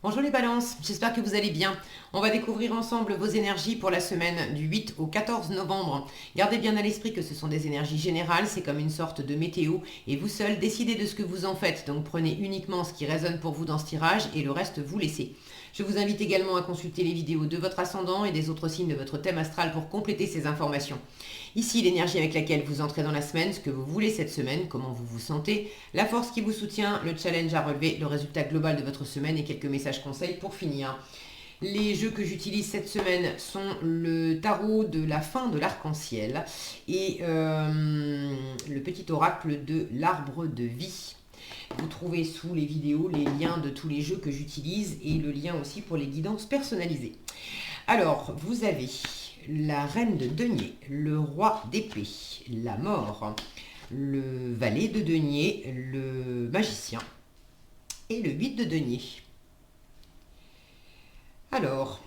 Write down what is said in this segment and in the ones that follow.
Bonjour les balances, j'espère que vous allez bien. On va découvrir ensemble vos énergies pour la semaine du 8 au 14 novembre. Gardez bien à l'esprit que ce sont des énergies générales, c'est comme une sorte de météo et vous seul décidez de ce que vous en faites. Donc prenez uniquement ce qui résonne pour vous dans ce tirage et le reste vous laissez. Je vous invite également à consulter les vidéos de votre ascendant et des autres signes de votre thème astral pour compléter ces informations. Ici, l'énergie avec laquelle vous entrez dans la semaine, ce que vous voulez cette semaine, comment vous vous sentez, la force qui vous soutient, le challenge à relever, le résultat global de votre semaine et quelques messages conseils pour finir. Les jeux que j'utilise cette semaine sont le tarot de la fin de l'arc-en-ciel et le petit oracle de l'arbre de vie. Vous trouvez sous les vidéos les liens de tous les jeux que j'utilise et le lien aussi pour les guidances personnalisées. Alors, vous avez la reine de denier, le roi d'épée, la mort, le valet de denier, le magicien et le 8 de denier. Alors,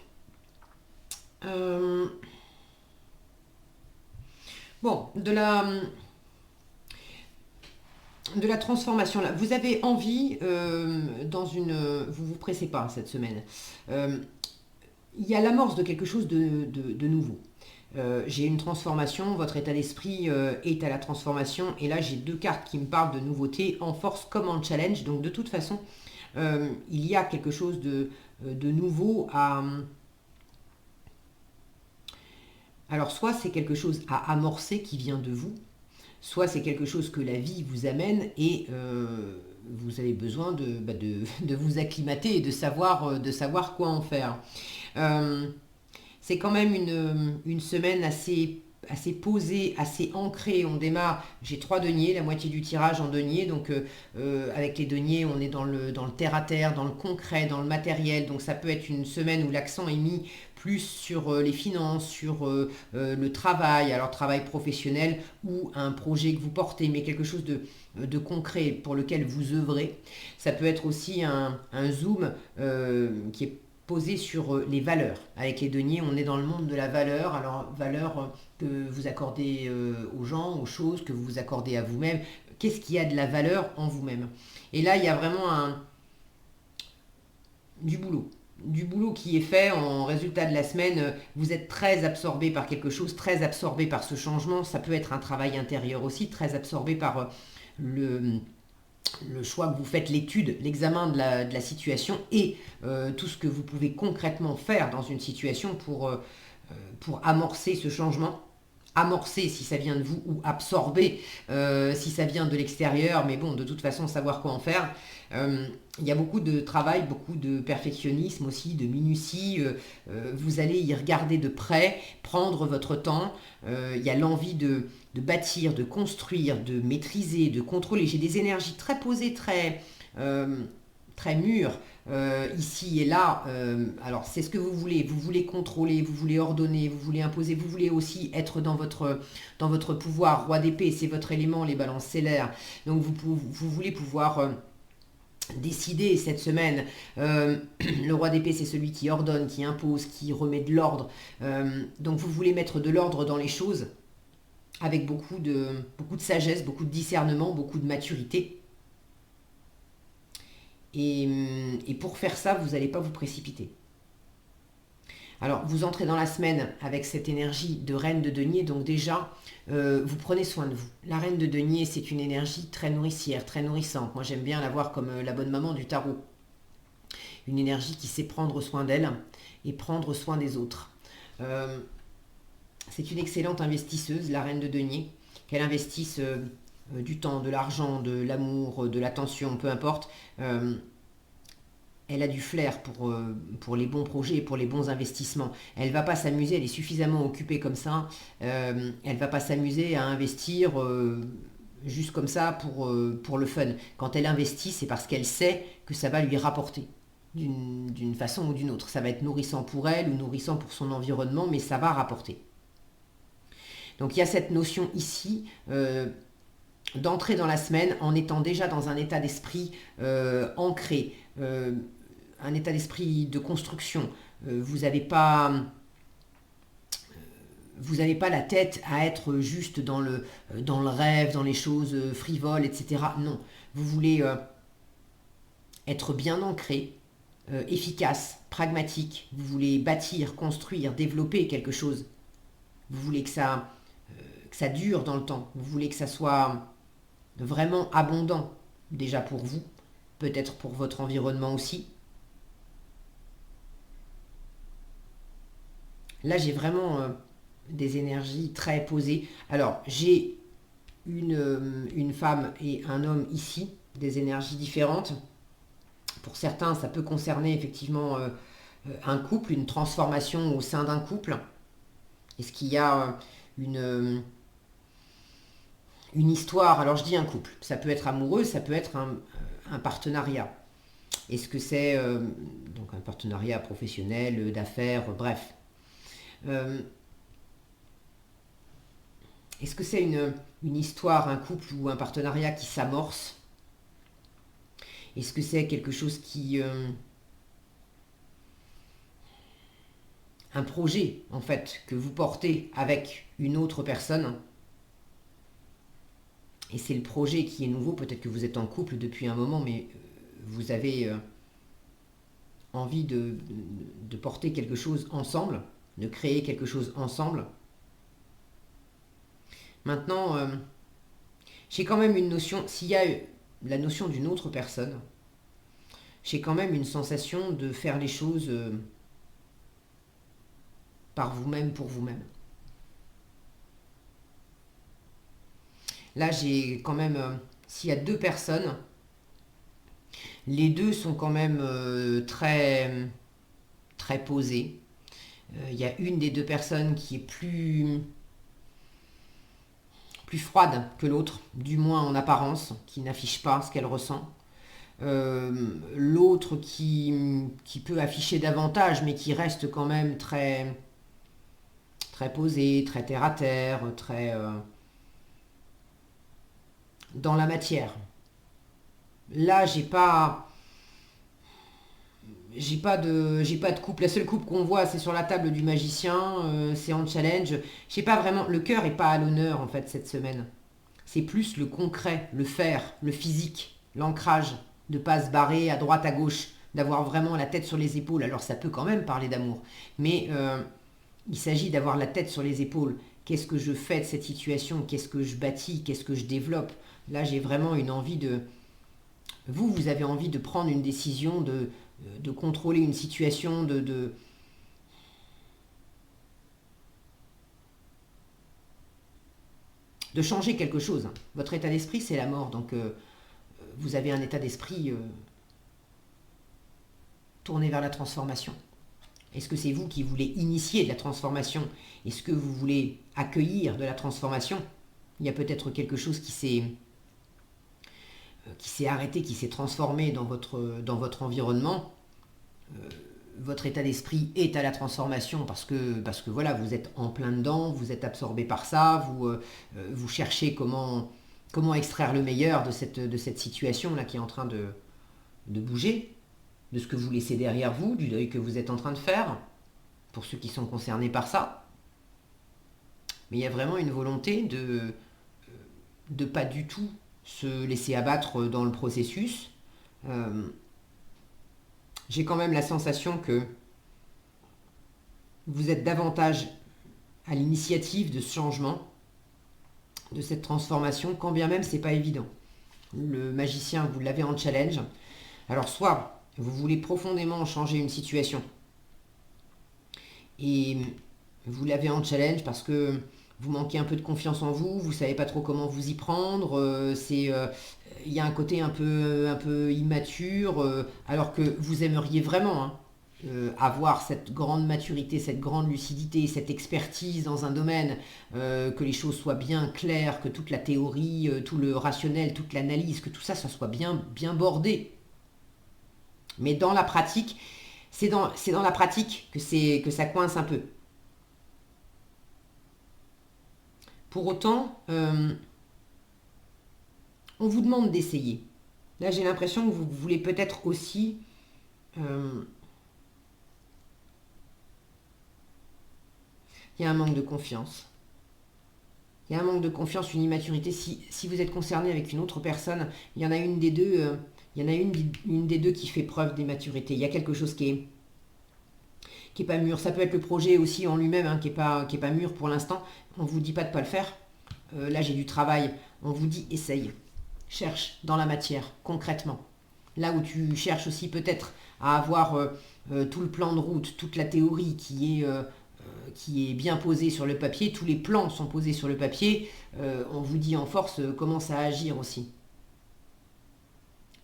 bon, de la transformation là, vous avez envie vous vous pressez pas cette semaine. Il y a l'amorce de quelque chose de nouveau. J'ai une transformation, votre état d'esprit est à la transformation, et là j'ai deux cartes qui me parlent de nouveauté en force comme en challenge, donc de toute façon, il y a quelque chose de nouveau à... Alors soit c'est quelque chose à amorcer qui vient de vous, soit c'est quelque chose que la vie vous amène et vous avez besoin de vous acclimater et de savoir quoi en faire. C'est quand même une semaine assez posée, assez ancrée. On démarre, j'ai 3 deniers, la moitié du tirage en denier, donc avec les deniers, on est dans le terre-à-terre, dans le concret, dans le matériel, donc ça peut être une semaine où l'accent est mis plus sur les finances, sur le travail, alors travail professionnel ou un projet que vous portez, mais quelque chose de concret pour lequel vous œuvrez. Ça peut être aussi un zoom qui est posé sur les valeurs. Avec les deniers, on est dans le monde de la valeur. Alors, valeur que vous accordez aux gens, aux choses, que vous vous accordez à vous-même. Qu'est-ce qu'il y a de la valeur en vous-même? Et là, il y a vraiment du boulot. Du boulot qui est fait en résultat de la semaine. Vous êtes très absorbé par quelque chose, très absorbé par ce changement. Ça peut être un travail intérieur aussi, très absorbé par le choix que vous faites, l'étude, l'examen de la situation et tout ce que vous pouvez concrètement faire dans une situation pour amorcer ce changement. Amorcer si ça vient de vous ou absorber si ça vient de l'extérieur, mais bon, de toute façon, savoir quoi en faire. Il y a beaucoup de travail, beaucoup de perfectionnisme aussi, de minutie. Vous allez y regarder de près, prendre votre temps. Il y a l'envie de bâtir, de construire, de maîtriser, de contrôler. J'ai des énergies très posées, très mûres, ici et là. Alors c'est ce que vous voulez contrôler, vous voulez ordonner, vous voulez imposer, vous voulez aussi être dans votre pouvoir. Roi d'épée, c'est votre élément, les balances, c'est l'air. Donc vous voulez pouvoir... décider cette semaine. Le roi d'épée, c'est celui qui ordonne, qui impose, qui remet de l'ordre. Donc vous voulez mettre de l'ordre dans les choses avec beaucoup de sagesse, beaucoup de discernement, beaucoup de maturité. Et pour faire ça, vous n'allez pas vous précipiter. Alors, vous entrez dans la semaine avec cette énergie de reine de denier, donc déjà, vous prenez soin de vous. La reine de denier, c'est une énergie très nourricière, très nourrissante. Moi, j'aime bien la voir comme la bonne maman du tarot. Une énergie qui sait prendre soin d'elle et prendre soin des autres. C'est une excellente investisseuse, la reine de denier, qu'elle investisse du temps, de l'argent, de l'amour, de l'attention, peu importe. Elle a du flair pour les bons projets et pour les bons investissements. Elle ne va pas s'amuser, elle est suffisamment occupée comme ça. Elle ne va pas s'amuser à investir juste comme ça pour le fun. Quand elle investit, c'est parce qu'elle sait que ça va lui rapporter d'une façon ou d'une autre. Ça va être nourrissant pour elle ou nourrissant pour son environnement, mais ça va rapporter. Donc il y a cette notion ici d'entrer dans la semaine en étant déjà dans un état d'esprit ancré, un état d'esprit de construction. Vous n'avez pas la tête à être juste dans le rêve, dans les choses frivoles, etc. Non, vous voulez être bien ancré, efficace, pragmatique. Vous voulez bâtir, construire, développer quelque chose. Vous voulez que ça dure dans le temps. Vous voulez que ça soit vraiment abondant, déjà pour vous, peut-être pour votre environnement aussi. Là, j'ai vraiment des énergies très posées. Alors, j'ai une femme et un homme ici, des énergies différentes. Pour certains, ça peut concerner effectivement un couple, une transformation au sein d'un couple. Est-ce qu'il y a une histoire? Alors je dis un couple, ça peut être amoureux, ça peut être un partenariat. Est-ce que c'est donc un partenariat professionnel, d'affaires, bref. Euh, Est-ce que c'est une histoire, un couple ou un partenariat qui s'amorce? Est-ce que c'est quelque chose qui... un projet, en fait, que vous portez avec une autre personne? Et c'est le projet qui est nouveau. Peut-être que vous êtes en couple depuis un moment, mais vous avez envie de porter quelque chose ensemble, de créer quelque chose ensemble. Maintenant, j'ai quand même une notion, s'il y a la notion d'une autre personne, j'ai quand même une sensation de faire les choses par vous-même, pour vous-même. Là, j'ai quand même, s'il y a deux personnes, les deux sont quand même très posées. Il y a une des deux personnes qui est plus froide que l'autre, du moins en apparence, qui n'affiche pas ce qu'elle ressent. L'autre qui peut afficher davantage, mais qui reste quand même très posé, très terre à terre, très dans la matière. Là, j'ai pas de couple. La seule coupe qu'on voit, c'est sur la table du magicien, c'est en challenge. J'ai pas vraiment, le cœur est pas à l'honneur en fait cette semaine. C'est plus le concret, le faire, le physique, l'ancrage, de pas se barrer à droite à gauche, d'avoir vraiment la tête sur les épaules. Alors ça peut quand même parler d'amour, mais il s'agit d'avoir la tête sur les épaules. Qu'est-ce que je fais de cette situation? Qu'est-ce que je bâtis? Qu'est-ce que je développe? Là, j'ai vraiment une envie de... vous avez envie de prendre une décision, de contrôler une situation, de changer quelque chose. Votre état d'esprit, c'est la mort. Donc, vous avez un état d'esprit tourné vers la transformation. Est-ce que c'est vous qui voulez initier de la transformation? Est-ce que vous voulez accueillir de la transformation? Il y a peut-être quelque chose qui s'est arrêté, qui s'est transformé dans votre environnement. Votre état d'esprit est à la transformation parce que voilà, vous êtes en plein dedans, vous êtes absorbé par ça, vous cherchez comment extraire le meilleur de cette situation-là qui est en train de bouger, de ce que vous laissez derrière vous, du deuil que vous êtes en train de faire, pour ceux qui sont concernés par ça. Mais il y a vraiment une volonté de pas du tout se laisser abattre dans le processus. J'ai quand même la sensation que vous êtes davantage à l'initiative de ce changement, de cette transformation, quand bien même c'est pas évident. Le magicien, vous l'avez en challenge. Alors soit vous voulez profondément changer une situation et vous l'avez en challenge parce que vous manquez un peu de confiance en vous, vous savez pas trop comment vous y prendre, il y a un côté un peu immature, alors que vous aimeriez vraiment avoir cette grande maturité, cette grande lucidité, cette expertise dans un domaine, que les choses soient bien claires, que toute la théorie, tout le rationnel, toute l'analyse, que tout ça, ça soit bien bordé. Mais dans la pratique, c'est dans la pratique que ça coince un peu. Pour autant, on vous demande d'essayer. Là, j'ai l'impression que vous voulez peut-être aussi... il y a un manque de confiance. Il y a un manque de confiance, une immaturité. Si vous êtes concerné avec une autre personne, il y en a une des deux Il y en a une des deux qui fait preuve d'immaturité. Il y a quelque chose qui est pas mûr. Ça peut être le projet aussi en lui-même, hein, qui est pas mûr pour l'instant. On ne vous dit pas de ne pas le faire. Là, j'ai du travail. On vous dit essaye. Cherche dans la matière, concrètement. Là où tu cherches aussi peut-être à avoir tout le plan de route, toute la théorie qui est bien posée sur le papier, tous les plans sont posés sur le papier, on vous dit en force, commence à agir aussi.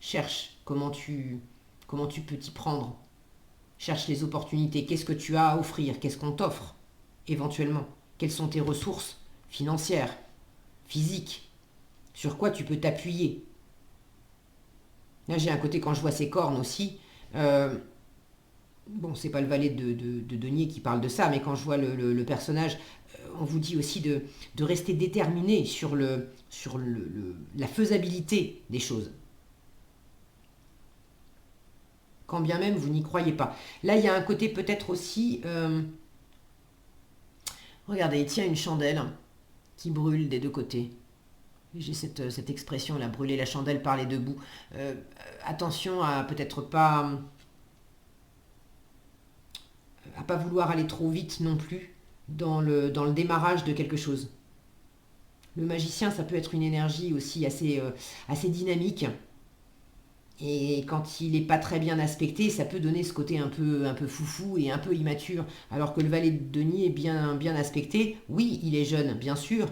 Cherche comment tu peux t'y prendre. Cherche les opportunités. Qu'est-ce que tu as à offrir? Qu'est-ce qu'on t'offre éventuellement? Quelles sont tes ressources financières, physiques? Sur quoi tu peux t'appuyer? Là, j'ai un côté, quand je vois ces cornes aussi, bon, c'est pas le valet de denier qui parle de ça, mais quand je vois le personnage, on vous dit aussi de rester déterminé sur la faisabilité des choses. Quand bien même vous n'y croyez pas. Là, il y a un côté peut-être aussi... regardez, il tient une chandelle qui brûle des deux côtés. J'ai cette expression là, brûler la chandelle par les deux bouts. Attention à peut-être pas à pas vouloir aller trop vite non plus dans le démarrage de quelque chose. Le magicien, ça peut être une énergie aussi assez dynamique. Et quand il n'est pas très bien aspecté, ça peut donner ce côté un peu foufou et un peu immature. Alors que le valet de denier est bien aspecté. Oui, il est jeune, bien sûr.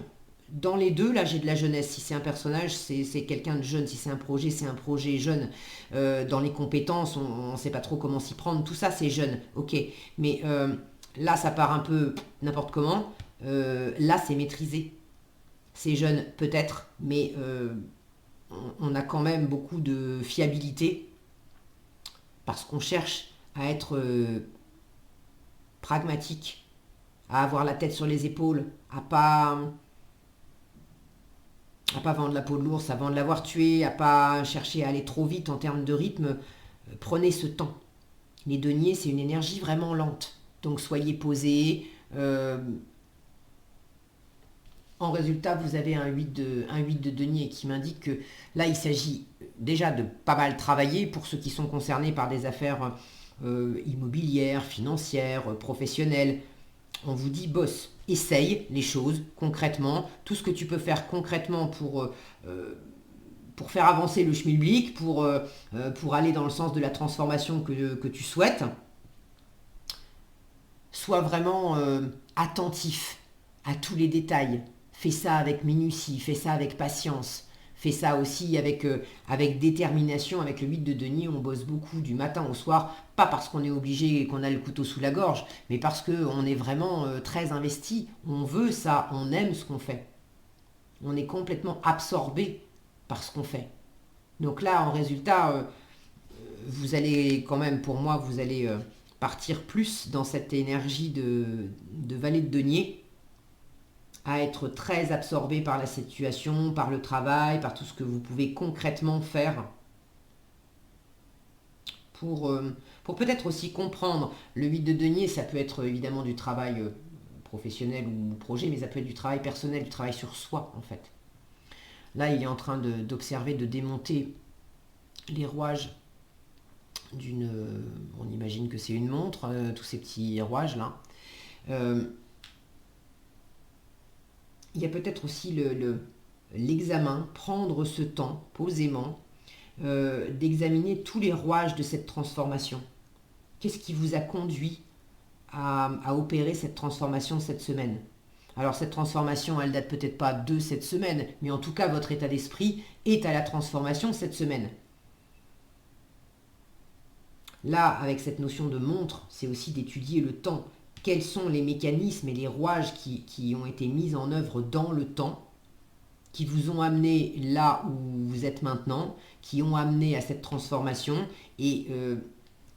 Dans les deux, là, j'ai de la jeunesse. Si c'est un personnage, c'est quelqu'un de jeune. Si c'est un projet jeune. Dans les compétences, on ne sait pas trop comment s'y prendre. Tout ça, c'est jeune. Ok. Mais là, ça part un peu n'importe comment. Là, c'est maîtrisé. C'est jeune, peut-être, mais on a quand même beaucoup de fiabilité parce qu'on cherche à être pragmatique, à avoir la tête sur les épaules, à pas vendre la peau de l'ours avant de l'avoir tué, à pas chercher à aller trop vite en termes de rythme. Prenez ce temps. Les deniers, c'est une énergie vraiment lente. Donc soyez posés. En résultat, vous avez un 8 de denier qui m'indique que là, il s'agit déjà de pas mal travailler pour ceux qui sont concernés par des affaires immobilières, financières, professionnelles. On vous dit boss, essaye les choses concrètement, tout ce que tu peux faire concrètement pour faire avancer le schmilblick, pour aller dans le sens de la transformation que tu souhaites. Sois vraiment attentif à tous les détails. Fais ça avec minutie, fais ça avec patience. Fais ça aussi avec détermination. Avec le 8 de denier, on bosse beaucoup du matin au soir. Pas parce qu'on est obligé et qu'on a le couteau sous la gorge, mais parce qu'on est vraiment très investi. On veut ça, on aime ce qu'on fait. On est complètement absorbé par ce qu'on fait. Donc là, en résultat, vous allez quand même, pour moi, vous allez partir plus dans cette énergie de valet de denier, à être très absorbé par la situation, par le travail, par tout ce que vous pouvez concrètement faire pour peut-être aussi comprendre. Le 8 de denier, ça peut être évidemment du travail professionnel ou projet, mais ça peut être du travail personnel, du travail sur soi en fait. Là, il est en train d'observer, de démonter les rouages on imagine que c'est une montre, tous ces petits rouages là. Il y a peut-être aussi l'examen, prendre ce temps posément, d'examiner tous les rouages de cette transformation. Qu'est-ce qui vous a conduit à opérer cette transformation cette semaine? Alors cette transformation, elle date peut-être pas de cette semaine, mais en tout cas votre état d'esprit est à la transformation cette semaine. Là, avec cette notion de montre, c'est aussi d'étudier le temps. Quels sont les mécanismes et les rouages qui ont été mis en œuvre dans le temps, qui vous ont amené là où vous êtes maintenant, qui ont amené à cette transformation, et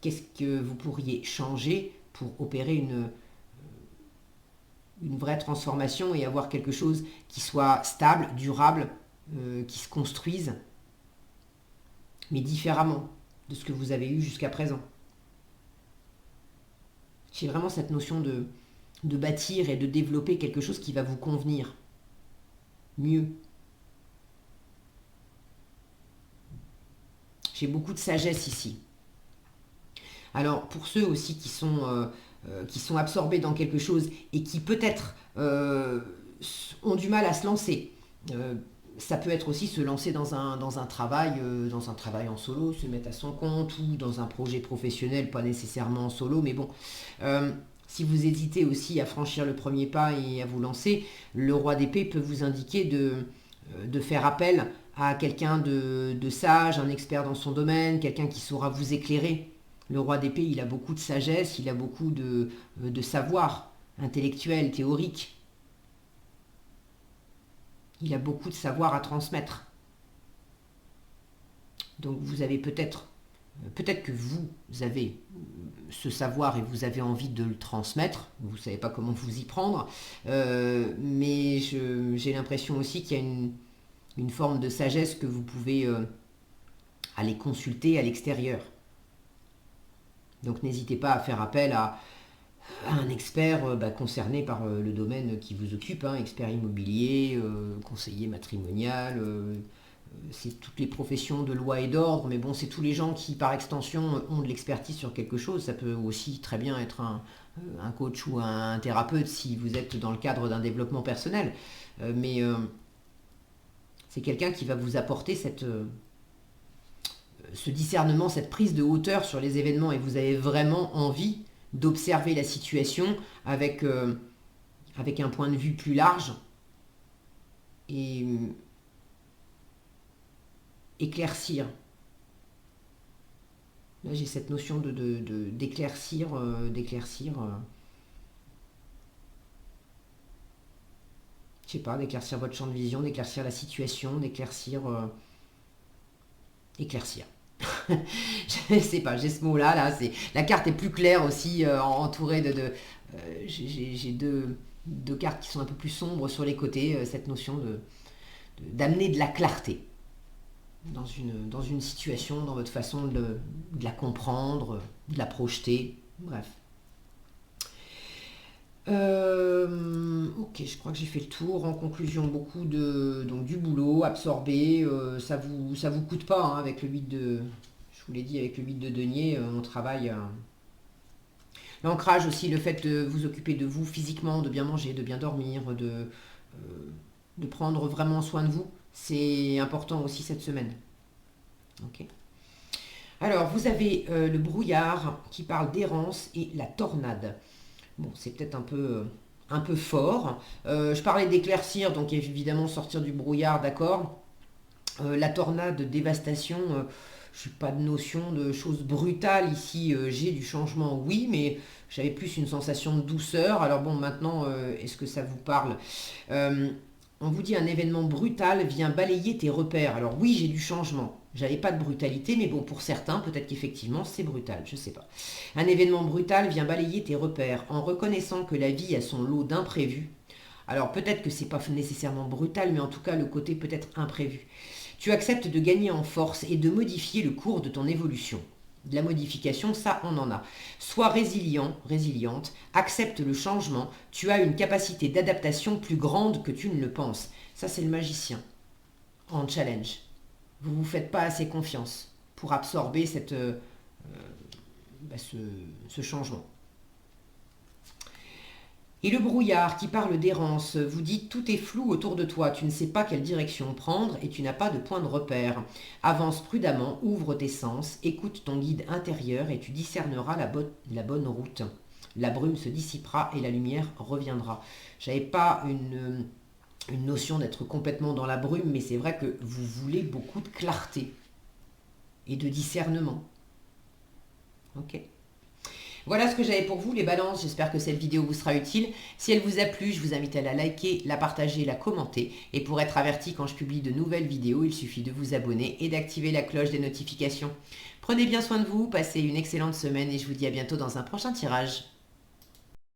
qu'est-ce que vous pourriez changer pour opérer une vraie transformation et avoir quelque chose qui soit stable, durable, qui se construise, mais différemment de ce que vous avez eu jusqu'à présent. J'ai vraiment cette notion de bâtir et de développer quelque chose qui va vous convenir mieux. J'ai beaucoup de sagesse ici. Alors, pour ceux aussi qui sont absorbés dans quelque chose et qui peut-être ont du mal à se lancer, ça peut être aussi se lancer dans un travail en solo, se mettre à son compte ou dans un projet professionnel, pas nécessairement en solo, mais bon. Si vous hésitez aussi à franchir le premier pas et à vous lancer, le roi d'épée peut vous indiquer de faire appel à quelqu'un de sage, un expert dans son domaine, quelqu'un qui saura vous éclairer. Le roi d'épée, il a beaucoup de sagesse, il a beaucoup de savoir intellectuel, théorique. Il a beaucoup de savoir à transmettre. Donc vous avez peut-être que vous avez ce savoir et vous avez envie de le transmettre. Vous ne savez pas comment vous y prendre. Mais j'ai l'impression aussi qu'il y a une forme de sagesse que vous pouvez aller consulter à l'extérieur. Donc n'hésitez pas à faire appel à un expert concerné par le domaine qui vous occupe, expert immobilier, conseiller matrimonial, c'est toutes les professions de loi et d'ordre, mais bon, c'est tous les gens qui, par extension, ont de l'expertise sur quelque chose. Ça peut aussi très bien être un coach ou un thérapeute si vous êtes dans le cadre d'un développement personnel. Mais c'est quelqu'un qui va vous apporter ce discernement, cette prise de hauteur sur les événements, et vous avez vraiment envie d'observer la situation avec un point de vue plus large et éclaircir. Là, j'ai cette notion d'éclaircir, je sais pas, d'éclaircir votre champ de vision, d'éclaircir la situation, d'éclaircir, éclaircir. Je sais pas, j'ai ce mot-là, là, la carte est plus claire aussi, entourée j'ai deux cartes qui sont un peu plus sombres sur les côtés, cette notion d'amener de la clarté dans une situation, dans votre façon de la comprendre, de la projeter, bref. Ok, je crois que j'ai fait le tour. En conclusion, beaucoup du boulot absorbé, ça vous coûte pas, avec le 8 de, je vous l'ai dit, avec le 8 de denier, on travaille. L'ancrage aussi, le fait de vous occuper de vous physiquement, de bien manger, de bien dormir, de prendre vraiment soin de vous, c'est important aussi cette semaine. Ok. Alors, vous avez le brouillard qui parle d'errance et la tornade. Bon, c'est peut-être un peu fort. Je parlais d'éclaircir, donc évidemment sortir du brouillard, d'accord. La tornade, dévastation, je n'ai pas de notion de choses brutales ici. J'ai du changement, oui, mais j'avais plus une sensation de douceur. Alors bon, maintenant, est-ce que ça vous parle? On vous dit un événement brutal vient balayer tes repères. Alors oui, j'ai du changement. J'avais pas de brutalité, mais bon, pour certains, peut-être qu'effectivement, c'est brutal, je sais pas. Un événement brutal vient balayer tes repères en reconnaissant que la vie a son lot d'imprévus. Alors peut-être que c'est pas nécessairement brutal, mais en tout cas, le côté peut-être imprévu. Tu acceptes de gagner en force et de modifier le cours de ton évolution. De la modification, ça, on en a. Sois résilient, résiliente, accepte le changement. Tu as une capacité d'adaptation plus grande que tu ne le penses. Ça, c'est le magicien en challenge. Vous ne vous faites pas assez confiance pour absorber ce changement. Et le brouillard qui parle d'errance vous dit tout est flou autour de toi, tu ne sais pas quelle direction prendre et tu n'as pas de point de repère. Avance prudemment, ouvre tes sens, écoute ton guide intérieur et tu discerneras la bonne route. La brume se dissipera et la lumière reviendra. J'avais pas une notion d'être complètement dans la brume, mais c'est vrai que vous voulez beaucoup de clarté et de discernement. Ok. Voilà ce que j'avais pour vous, les balances. J'espère que cette vidéo vous sera utile. Si elle vous a plu, je vous invite à la liker, la partager, la commenter. Et pour être averti quand je publie de nouvelles vidéos, il suffit de vous abonner et d'activer la cloche des notifications. Prenez bien soin de vous, passez une excellente semaine et je vous dis à bientôt dans un prochain tirage.